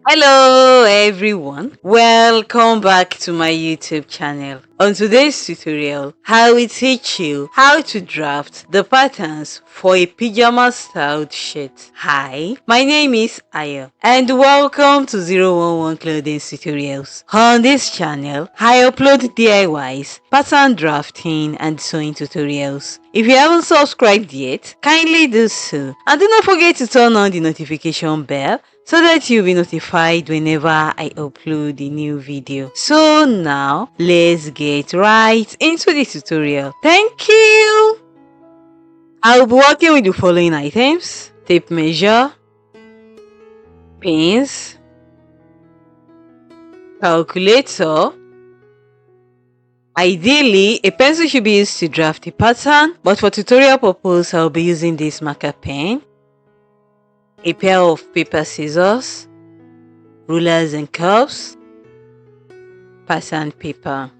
Hello everyone, welcome back to my YouTube channel. On today's tutorial, I will teach you how to draft the patterns for a pyjama styled shirt. Hi, my name is Ayo and welcome to 011 Clothings Tutorials. On this channel, I upload DIYs, pattern drafting and sewing tutorials. If you haven't subscribed yet, kindly do so and do not forget to turn on the notification bell so that you'll be notified whenever I upload a new video. So now let's get right into the tutorial. Thank you. I'll be working with the following items: tape measure, pins, calculator. Ideally, a pencil should be used to draft the pattern, but for tutorial purpose, I'll be using this marker pen, a pair of paper scissors, rulers and curves, pattern paper.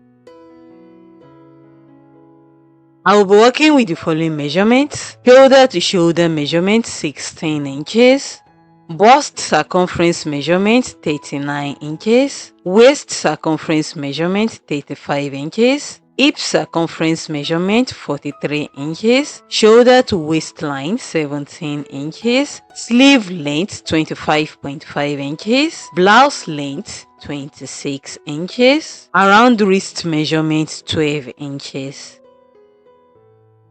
I will be working with the following measurements: shoulder to shoulder measurement 16 inches, bust circumference measurement 39 inches, waist circumference measurement 35 inches, hip circumference measurement 43 inches, shoulder to waistline 17 inches, sleeve length 25.5 inches, blouse length 26 inches, around wrist measurement 12 inches.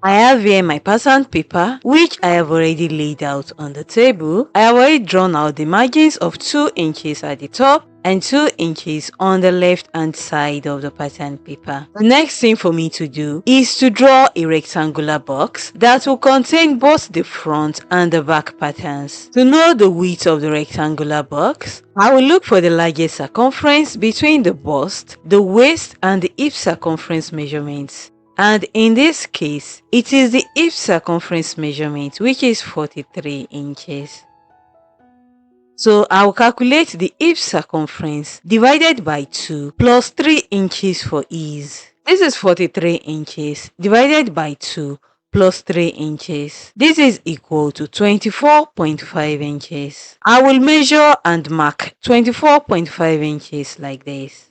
I have here my pattern paper, which I have already laid out on the table. I have already drawn out the margins of 2 inches at the top and 2 inches on the left hand side of the pattern paper. The next thing for me to do is to draw a rectangular box that will contain both the front and the back patterns. To know the width of the rectangular box, I will look for the largest circumference between the bust, the waist and the hip circumference measurements. And in this case, it is the hip circumference measurement, which is 43 inches. So I'll calculate the hip circumference divided by 2 plus 3 inches for ease. This is 43 inches divided by 2 plus 3 inches. This is equal to 24.5 inches. I will measure and mark 24.5 inches like this.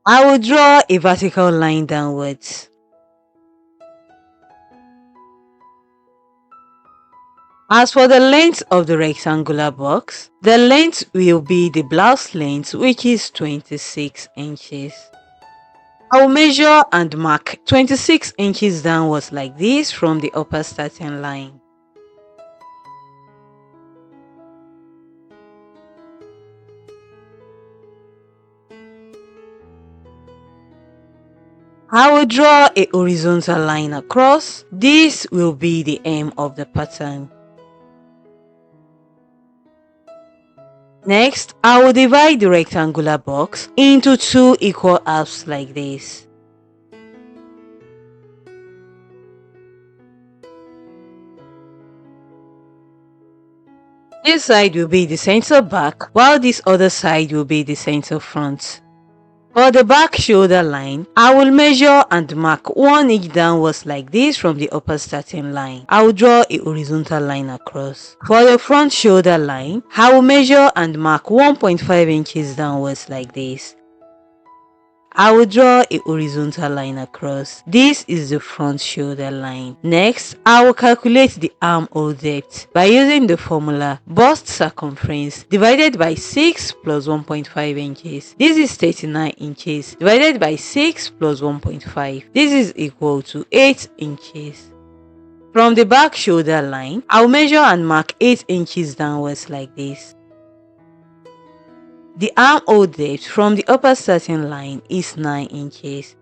I will draw a vertical line downwards. As for the length of the rectangular box, the length will be the blouse length, which is 26 inches. I will measure and mark 26 inches downwards like this from the upper starting line. I will draw a horizontal line across. This will be the hem of the pattern. Next, I will divide the rectangular box into 2 equal halves like this. This side will be the center back, while this other side will be the center front. For the back shoulder line, I will measure and mark 1 inch downwards like this from the upper starting line. I will draw a horizontal line across. For the front shoulder line, I will measure and mark 1.5 inches downwards like this. I will draw a horizontal line across. This is the front shoulder line. Next, I will calculate the armhole depth by using the formula bust circumference divided by 6 plus 1.5 inches. This is 39 inches divided by 6 plus 1.5. This is equal to 8 inches. From the back shoulder line, I will measure and mark 8 inches downwards like this. The armhole depth from the upper starting line is 9 inches.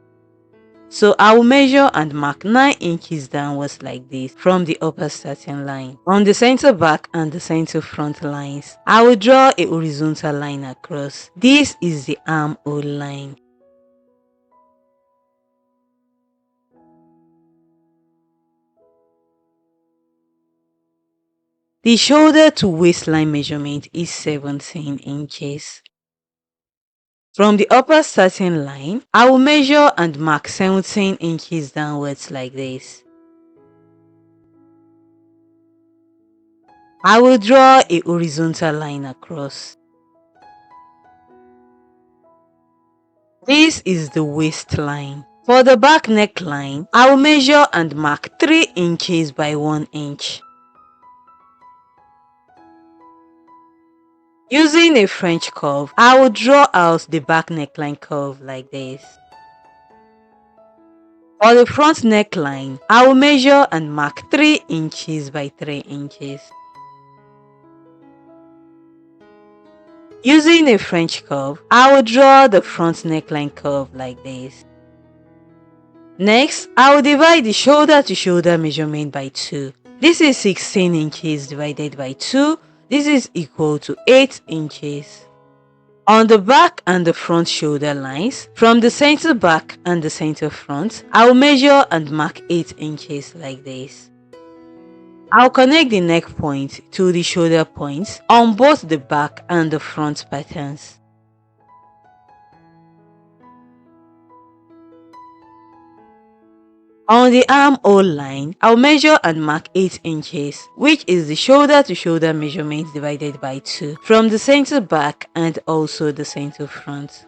So I will measure and mark 9 inches downwards like this from the upper starting line. On the center back and the center front lines, I will draw a horizontal line across. This is the armhole line. The shoulder to waistline measurement is 17 inches. From the upper starting line, I will measure and mark 17 inches downwards like this. I will draw a horizontal line across. This is the waistline. For the back neckline, I will measure and mark 3 inches by 1 inch. Using a French curve, I will draw out the back neckline curve like this. For the front neckline, I will measure and mark 3 inches by 3 inches. Using a French curve, I will draw the front neckline curve like this. Next, I will divide the shoulder to shoulder measurement by 2. This is 16 inches divided by 2. This is equal to 8 inches. On the back and the front shoulder lines, from the center back and the center front, I will measure and mark 8 inches like this. I'll connect the neck point to the shoulder points on both the back and the front patterns. On the armhole line, I'll measure and mark 8 inches, which is the shoulder to shoulder measurement divided by 2 from the center back and also the center front.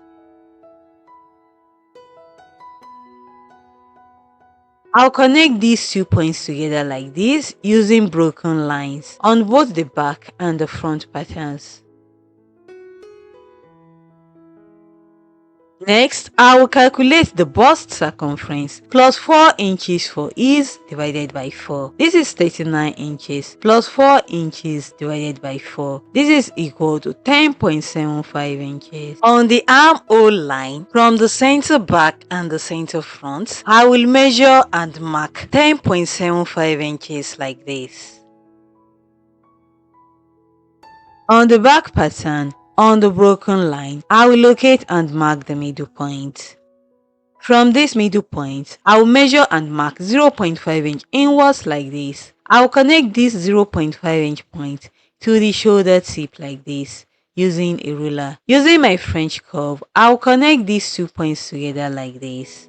I'll connect these 2 points together like this using broken lines on both the back and the front patterns. Next, I will calculate the bust circumference plus 4 inches for ease divided by 4. This is 39 inches plus 4 inches divided by 4. This is equal to 10.75 inches. On the armhole line, from the center back and the center front, I will measure and mark 10.75 inches like this. On the back pattern, on the broken line, I will locate and mark the middle point. From this middle point, I will measure and mark 0.5 inch inwards like this. I will connect this 0.5 inch point to the shoulder tip like this using a ruler. Using my French curve, I will connect these 2 points together like this.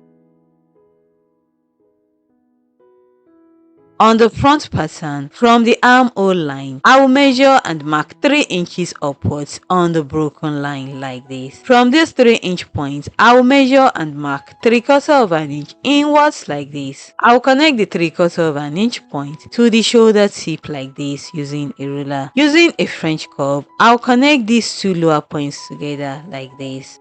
On the front pattern, from the armhole line, I will measure and mark 3 inches upwards on the broken line like this. From this 3-inch point, I will measure and mark 3/4 of an inch inwards like this. I will connect the 3/4 of an inch point to the shoulder tip like this using a ruler. Using a French curve, I will connect these 2 lower points together like this.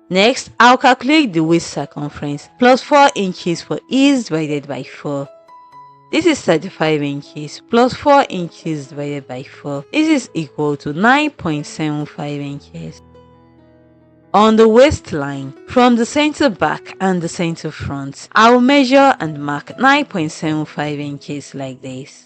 Next, I'll calculate the waist circumference plus 4 inches for ease divided by 4. This is 35 inches plus 4 inches divided by 4. This is equal to 9.75 inches. On the waistline, from the center back and the center front, I will measure and mark 9.75 inches like this.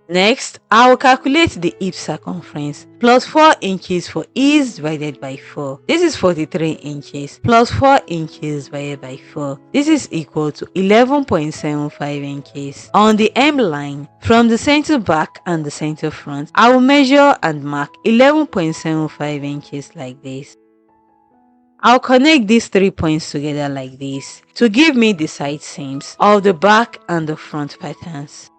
Next, I will calculate the hip circumference plus 4 inches for ease divided by 4. This is 43 inches plus 4 inches divided by 4. This is equal to 11.75 inches. On the hem line, from the center back and the center front, I will measure and mark 11.75 inches like this. I'll connect these 3 points together like this to give me the side seams of the back and the front patterns.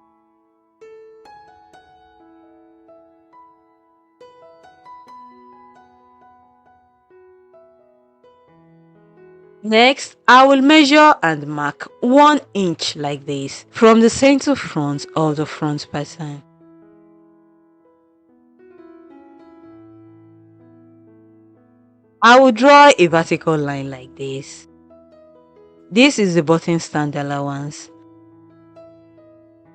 Next, I will measure and mark 1 inch like this from the center front of the front pattern. I will draw a vertical line like this. This is the button stand allowance.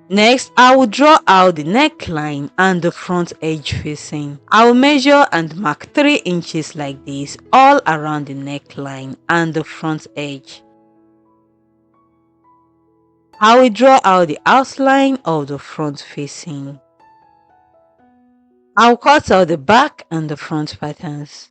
Next, I will draw out the neckline and the front edge facing. I will measure and mark 3 inches like this all around the neckline and the front edge. I will draw out the outline of the front facing. I'll cut out the back and the front patterns.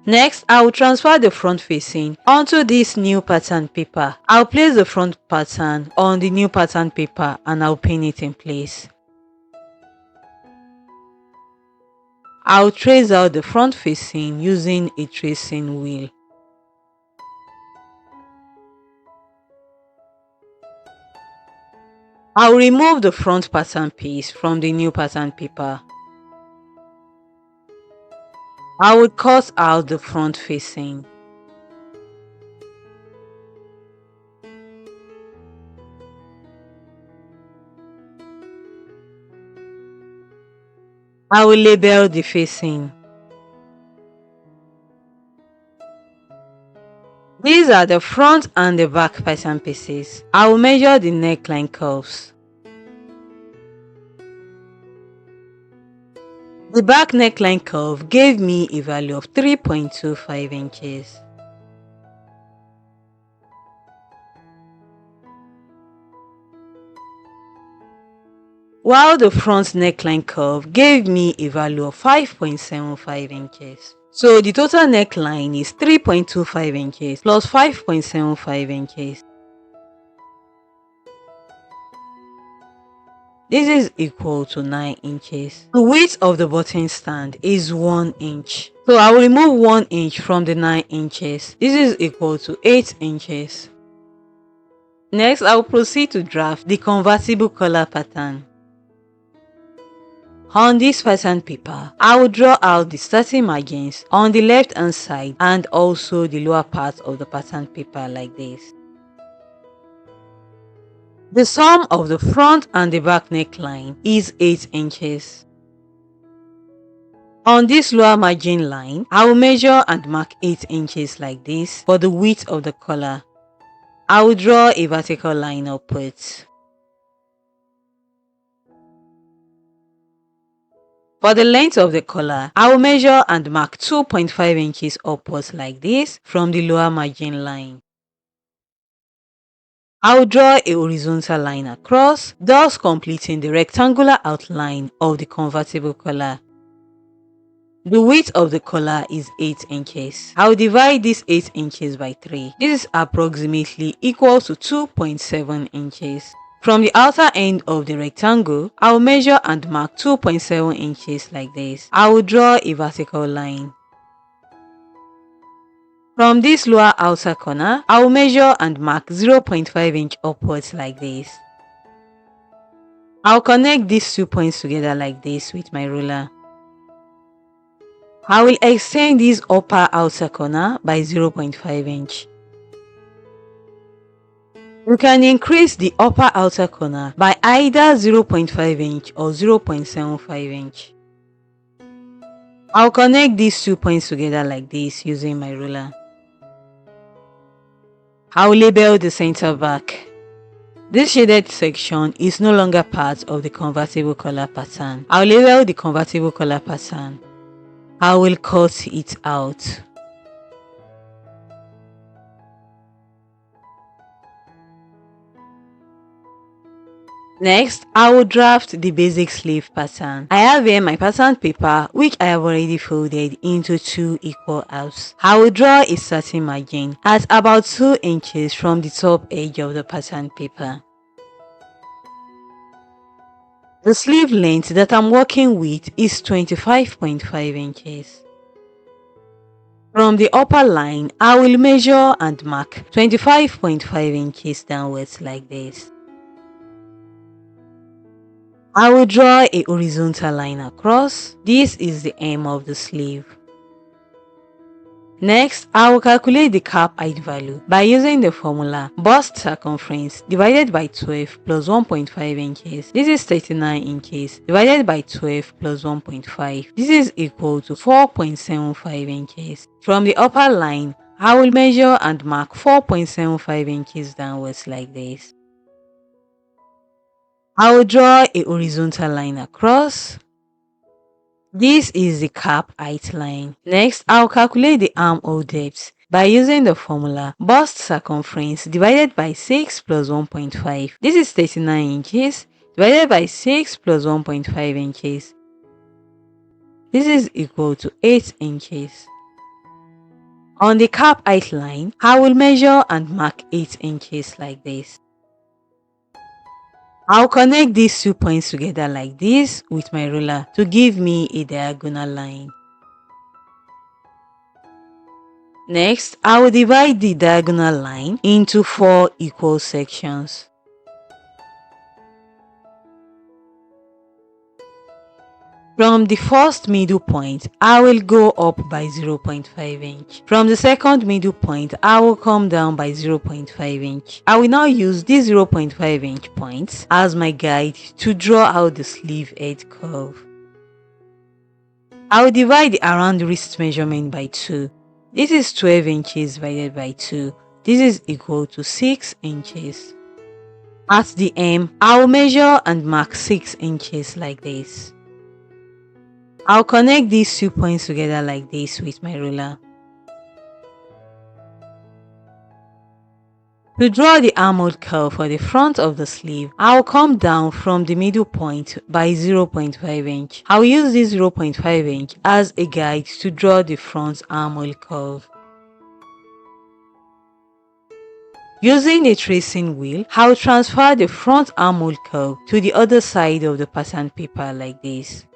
Next, I will transfer the front facing onto this new pattern paper. I'll place the front pattern on the new pattern paper and I'll pin it in place. I'll trace out the front facing using a tracing wheel. I'll remove the front pattern piece from the new pattern paper. I will cut out the front facing. I will label the facing. These are the front and the back pattern pieces. I will measure the neckline curves. The back neckline curve gave me a value of 3.25 inches. While the front neckline curve gave me a value of 5.75 inches. So the total neckline is 3.25 inches plus 5.75 inches. This is equal to 9 inches. The width of the button stand is 1 inch. So I will remove 1 inch from the 9 inches. This is equal to 8 inches. Next, I will proceed to draft the convertible collar pattern. On this pattern paper, I will draw out the starting margins on the left hand side and also the lower part of the pattern paper like this. The sum of the front and the back neckline is 8 inches. On this lower margin line, I will measure and mark 8 inches like this for the width of the collar. I will draw a vertical line upwards. For the length of the collar, I will measure and mark 2.5 inches upwards like this from the lower margin line. I will draw a horizontal line across, thus completing the rectangular outline of the convertible collar. The width of the collar is 8 inches. I will divide this 8 inches by 3. This is approximately equal to 2.7 inches. From the outer end of the rectangle, I will measure and mark 2.7 inches like this. I will draw a vertical line. From this lower outer corner, I will measure and mark 0.5 inch upwards like this. I'll connect these 2 points together like this with my ruler. I will extend this upper outer corner by 0.5 inch. You can increase the upper outer corner by either 0.5 inch or 0.75 inch. I'll connect these 2 points together like this using my ruler. I'll label the center back. This shaded section is no longer part of the convertible collar pattern. I'll label the convertible collar pattern. I will cut it out. Next, I will draft the basic sleeve pattern. I have here my pattern paper which I have already folded into 2 equal halves. I will draw a starting margin at about 2 inches from the top edge of the pattern paper. The sleeve length that I'm working with is 25.5 inches. From the upper line, I will measure and mark 25.5 inches downwards like this. I will draw a horizontal line across. This is the hem of the sleeve. Next, I will calculate the cap height value by using the formula bust circumference divided by 12 plus 1.5 inches. This is 39 inches divided by 12 plus 1.5. This is equal to 4.75 inches. From the upper line, I will measure and mark 4.75 inches downwards like this. I will draw a horizontal line across. This is the cap height line. Next, I'll calculate the armhole depth by using the formula bust circumference divided by 6 plus 1.5. This is 39 inches divided by 6 plus 1.5 inches. This is equal to 8 inches. On the cap height line, I will measure and mark 8 inches like this. I'll connect these 2 points together like this with my ruler to give me a diagonal line. Next, I will divide the diagonal line into 4 equal sections. From the first middle point, I will go up by 0.5 inch. From the second middle point, I will come down by 0.5 inch. I will now use these 0.5 inch points as my guide to draw out the sleeve edge curve. I will divide the around wrist measurement by 2. This is 12 inches divided by 2. This is equal to 6 inches. At the hem, I will measure and mark 6 inches like this. I'll connect these 2 points together like this with my ruler. To draw the armhole curve for the front of the sleeve, I'll come down from the middle point by 0.5 inch. I'll use this 0.5 inch as a guide to draw the front armhole curve. Using the tracing wheel, I'll transfer the front armhole curve to the other side of the pattern paper like this.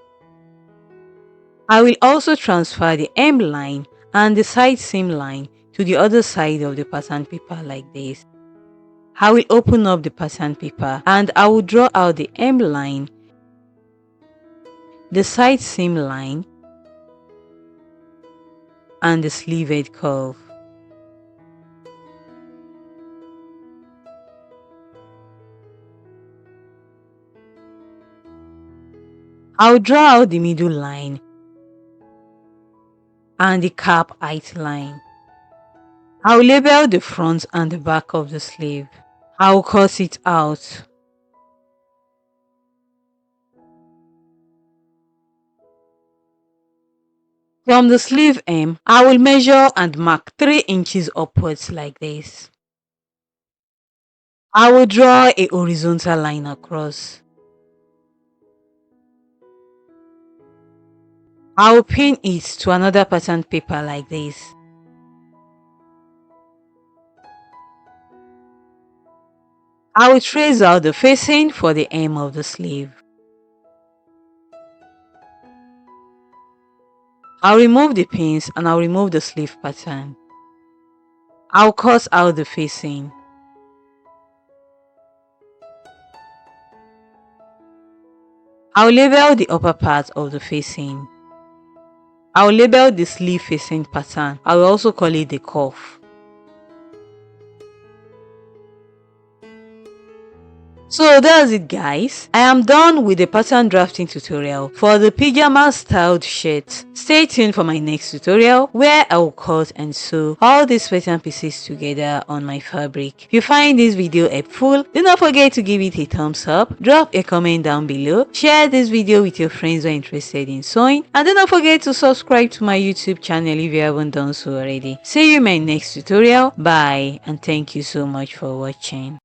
I will also transfer the hem line and the side seam line to the other side of the pattern paper like this. I will open up the pattern paper and I will draw out the hem line, the side seam line, and the sleeve edge curve. I'll draw out the middle line and the cap height line. I'll label the front and the back of the sleeve. I'll cut it out. From the sleeve hem, I will measure and mark 3 inches upwards like this. I will draw a horizontal line across. I will pin it to another pattern paper like this. I will trace out the facing for the hem of the sleeve. I'll remove the pins and I'll remove the sleeve pattern. I'll cut out the facing. I'll label the upper part of the facing. I'll label the sleeve facing pattern. I will also call it the cuff. So that's it guys. I am done with the pattern drafting tutorial for the pyjamas styled shirt. Stay tuned for my next tutorial where I will cut and sew all these pattern pieces together on my fabric. If you find this video helpful, do not forget to give it a thumbs up, drop a comment down below, share this video with your friends who are interested in sewing, and do not forget to subscribe to my YouTube channel if you haven't done so already. See you in my next tutorial. Bye and thank you so much for watching.